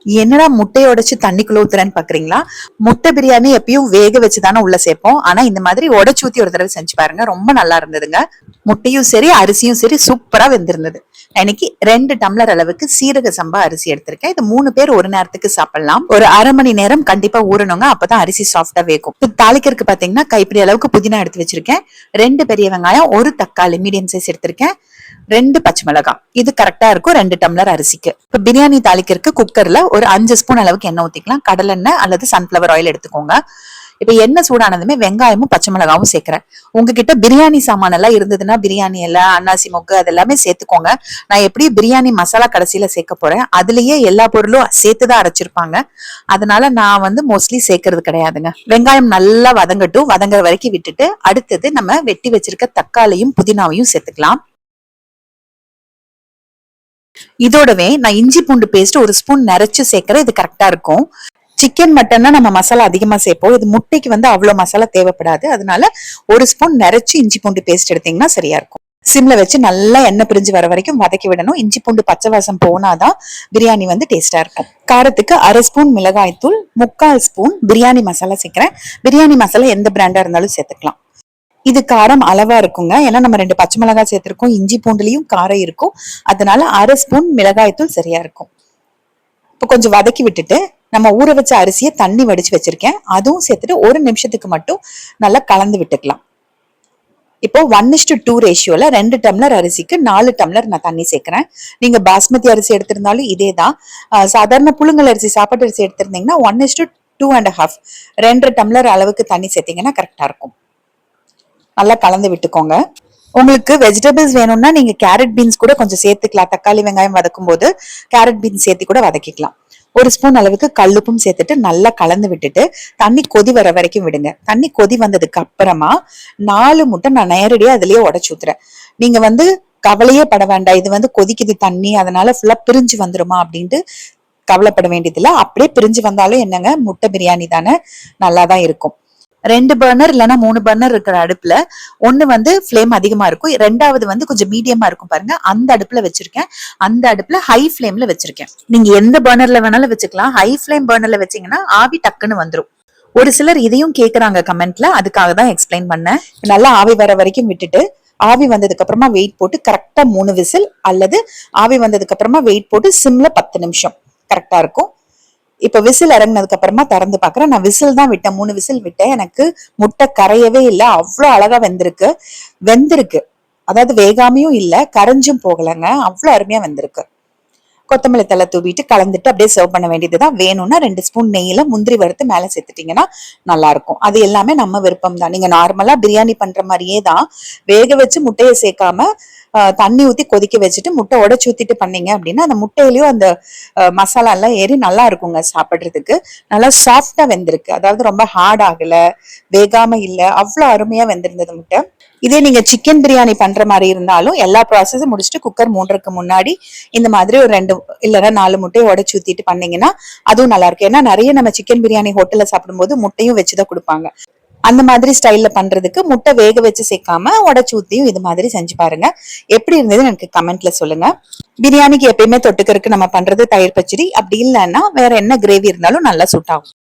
என்னடா முட்டையை உடைச்சு தண்ணிக்குள்ள ஊத்துறேன்னு பாக்குறீங்களா? முட்டை பிரியாணி எப்பயும் வேக வச்சுதானே உள்ள சேர்ப்போம். ஆனா இந்த மாதிரி உடைச்சு ஊத்தி ஒரு தடவை செஞ்சு பாருங்க, ரொம்ப நல்லா இருந்ததுங்க. முட்டையும் சரி அரிசியும் சரி சூப்பரா வெந்திருந்தது. இன்னைக்கு 2 டம்ளர் அளவுக்கு சீரக சம்பா அரிசி எடுத்திருக்கேன். இது 3 பேர் ஒரு நேரத்துக்கு சாப்பிடலாம். ஒரு அரை மணி நேரம் கண்டிப்பா ஊறணுங்க, அப்பதான் அரிசி சாஃப்டா வேகும். தாளிக்கிறதுக்கு பாத்தீங்கன்னா கைப்பிடி அளவுக்கு புதினா எடுத்து வச்சிருக்கேன், 2 பெரிய வெங்காயம், 1 தக்காளி மீடியம் சைஸ் எடுத்திருக்கேன், 2 பச்சை மிளகாய். இது கரெக்டா இருக்கும் 2 டம்ளர் அரிசிக்கு. இப்ப பிரியாணி தாளிக்கிறதுக்கு குக்கர்ல ஒரு 5 ஸ்பூன் அளவுக்கு எண்ணெய் ஊத்திக்கலாம். கடலெண்ணெய் அல்லது சன்ஃபிளவர் ஆயில் எடுத்துக்கோங்க. இப்ப எண்ணெய் சூடானதுமே வெங்காயமும் பச்சை மிளகாவும் சேர்க்கிறேன். உங்ககிட்ட பிரியாணி சாமான் எல்லாம் இருந்ததுன்னா பிரியாணி எல்லாம் அன்னாசி மொக்கு அதெல்லாமே சேர்த்துக்கோங்க. நான் எப்படி பிரியாணி மசாலா கடைசியில சேர்க்க போறேன், அதுலயே எல்லா பொருளும் சேர்த்துதான் அரைச்சிருப்பாங்க. அதனால நான் மோஸ்ட்லி சேர்க்கறது கிடையாதுங்க. வெங்காயம் நல்லா வதங்கட்டும், வதங்குற வரைக்கும் விட்டுட்டு அடுத்தது நம்ம வெட்டி வச்சிருக்க தக்காளியும் புதினாவையும் சேர்த்துக்கலாம். இதோடவே நான் இஞ்சி பூண்டு பேஸ்ட் ஒரு ஸ்பூன் நிறைச்சு சேர்க்கிறேன், இது கரெக்டா இருக்கும். சிக்கன் மட்டன்னா நம்ம மசாலா அதிகமா சேர்ப்போம், இது முட்டைக்கு அவ்வளவு மசாலா தேவைப்படாது. அதனால ஒரு ஸ்பூன் நிறைச்சு இஞ்சி பூண்டு பேஸ்ட் எடுத்தீங்கன்னா சரியா இருக்கும். சிம்ல வச்சு நல்லா எண்ணெய் பிரிஞ்சு வர வரைக்கும் வதக்கி விடணும். இஞ்சி பூண்டு பச்சை வாசம் போனாதான் பிரியாணி டேஸ்டா இருக்கும். காரத்துக்கு அரை ஸ்பூன் மிளகாய் தூள், 3/4 ஸ்பூன் பிரியாணி மசாலா சேர்க்கிறேன். பிரியாணி மசாலா எந்த பிராண்டா இருந்தாலும் சேர்த்துக்கலாம். இது காரம் அளவா இருக்குங்க, ஏன்னா நம்ம 2 பச்சை மிளகாய் சேர்த்திருக்கோம், இஞ்சி பூண்டுலயும் காரம் இருக்கும். அதனால அரை ஸ்பூன் மிளகாய் தூள் சரியா இருக்கும். இப்போ கொஞ்சம் வதக்கி விட்டுட்டு நம்ம ஊற வச்ச அரிசியை தண்ணி வடிச்சு வச்சிருக்கேன், அதுவும் சேர்த்துட்டு ஒரு நிமிஷத்துக்கு மட்டும் நல்லா கலந்து விட்டுக்கலாம். இப்போ 1:2 ரேஷியோல 2 டம்ளர் அரிசிக்கு 4 டம்ளர் நான் தண்ணி சேர்க்கிறேன். நீங்க பாஸ்மதி அரிசி எடுத்திருந்தாலும் இதேதான். சாதாரண புழுங்கல் அரிசி சாப்பாட்டு அரிசி எடுத்திருந்தீங்கன்னா 1:2 1/2 2 டம்ளர் அளவுக்கு தண்ணி சேர்த்தீங்கன்னா கரெக்டா இருக்கும். நல்லா கலந்து விட்டுக்கோங்க. உங்களுக்கு வெஜிடபிள்ஸ் வேணும்னா நீங்க கேரட் பீன்ஸ் கூட கொஞ்சம் சேர்த்துக்கலாம். தக்காளி வெங்காயம் வதக்கும் போது கேரட் பீன்ஸ் சேர்த்து கூட வதக்கிக்கலாம். ஒரு ஸ்பூன் அளவுக்கு கல்லுப்பும் சேர்த்துட்டு நல்லா கலந்து விட்டுட்டு தண்ணி கொதி வர வரைக்கும் விடுங்க. தண்ணி கொதி வந்ததுக்கு அப்புறமா 4 முட்டை நான் நேரடியா அதுலயே உடைச்சு ஊத்துறேன். நீங்க கவலையே பட வேண்டாம், இது கொதிக்குது தண்ணி அதனால ஃபுல்லா பிரிஞ்சு வந்துருமா அப்படின்ட்டு கவலைப்பட வேண்டியதில்லை. அப்படியே பிரிஞ்சு வந்தாலும் என்னங்க, முட்டை பிரியாணி தானே, நல்லாதான் இருக்கும். 2 பர்னர் இல்லைன்னா 3 பர்னர் இருக்கிற அடுப்புல ஒண்ணு ஃபிளேம் அதிகமா இருக்கும், ரெண்டாவது கொஞ்சம் மீடியமா இருக்கும் பாருங்க, அந்த அடுப்புல வச்சிருக்கேன். அந்த அடுப்புல ஹை ஃபிளேம்ல வச்சிருக்கேன். நீங்க எந்த பர்னர்ல வேணாலும் வச்சுக்கலாம். ஹை ஃபிளேம் பர்னர்ல வச்சீங்கன்னா ஆவி டக்குன்னு வந்துடும். ஒரு சிலர் இதையும் கேக்குறாங்க கமெண்ட்ல, அதுக்காக தான் எக்ஸ்பிளைன் பண்ணேன். நல்லா ஆவி வர வரைக்கும் விட்டுட்டு ஆவி வந்ததுக்கு அப்புறமா வெயிட் போட்டு கரெக்டா 3 விசில் அல்லது ஆவி வந்ததுக்கு அப்புறமா வெயிட் போட்டு சிம்ல 10 நிமிஷம் கரெக்டா இருக்கும். இப்ப விசில் இறங்கினதுக்கு அப்புறமா திறந்து பாக்குறேன். நான் விசில் தான் விட்டேன், 3 விசில் விட்டேன். எனக்கு முட்டை கரையவே இல்லை, அவ்வளவு அழகா வெந்திருக்கு. அதாவது வேகாமையும் இல்ல, கரைஞ்சும் போகலங்க, அவ்வளவு அருமையா வெந்திருக்கு. கொத்தமல்லி தலை தூவிட்டு கலந்துட்டு அப்படியே சர்வ் பண்ண வேண்டியதுதான். வேணும்னா 2 ஸ்பூன் நெய்யில முந்திரி வறுத்து மேல சேர்த்துட்டீங்கன்னா நல்லா இருக்கும். அது எல்லாமே நம்ம விருப்பம் தான். நீங்க நார்மலா பிரியாணி பண்ற மாதிரியே தான் வேக வச்சு முட்டையை சேர்க்காம தண்ணி ஊத்தி கொதிக்க வச்சுட்டு முட்டை உடைச்சு ஊத்திட்டு பண்ணீங்க அப்படின்னா அந்த முட்டையிலயும் அந்த மசாலா எல்லாம் ஏறி நல்லா இருக்குங்க சாப்பிடுறதுக்கு. நல்லா சாஃப்டா வெந்திருக்கு, அதாவது ரொம்ப ஹார்ட் ஆகல, வேகாம இல்ல, அவ்வளவு அருமையா வெந்திருந்தது முட்டை. இதே நீங்க சிக்கன் பிரியாணி பண்ற மாதிரி இருந்தாலும் எல்லா ப்ராசஸும் முடிச்சுட்டு குக்கர் மூடுறதுக்கு முன்னாடி இந்த மாதிரி ஒரு 2 இல்லைன்னா 4 முட்டையை உடைச்சு ஊத்திட்டு பண்ணீங்கன்னா அதுவும் நல்லா இருக்கும். ஏன்னா நிறைய நம்ம சிக்கன் பிரியாணி ஹோட்டல்ல சாப்பிடும்போது முட்டையும் வச்சுதான் கொடுப்பாங்க. அந்த மாதிரி ஸ்டைல்ல பண்றதுக்கு முட்டை வேக வச்சு சேர்க்காம உடைச்சு ஊத்தியும் இது மாதிரி செஞ்சு பாருங்க. எப்படி இருந்ததுன்னு எனக்கு கமெண்ட்ல சொல்லுங்க. பிரியாணிக்கு எப்பயுமே தொட்டுக்கிறதுக்கு நம்ம பண்றது தயிர் பச்சடி, அப்படி இல்லைன்னா வேற என்ன கிரேவி இருந்தாலும் நல்லா சூட் ஆகும்.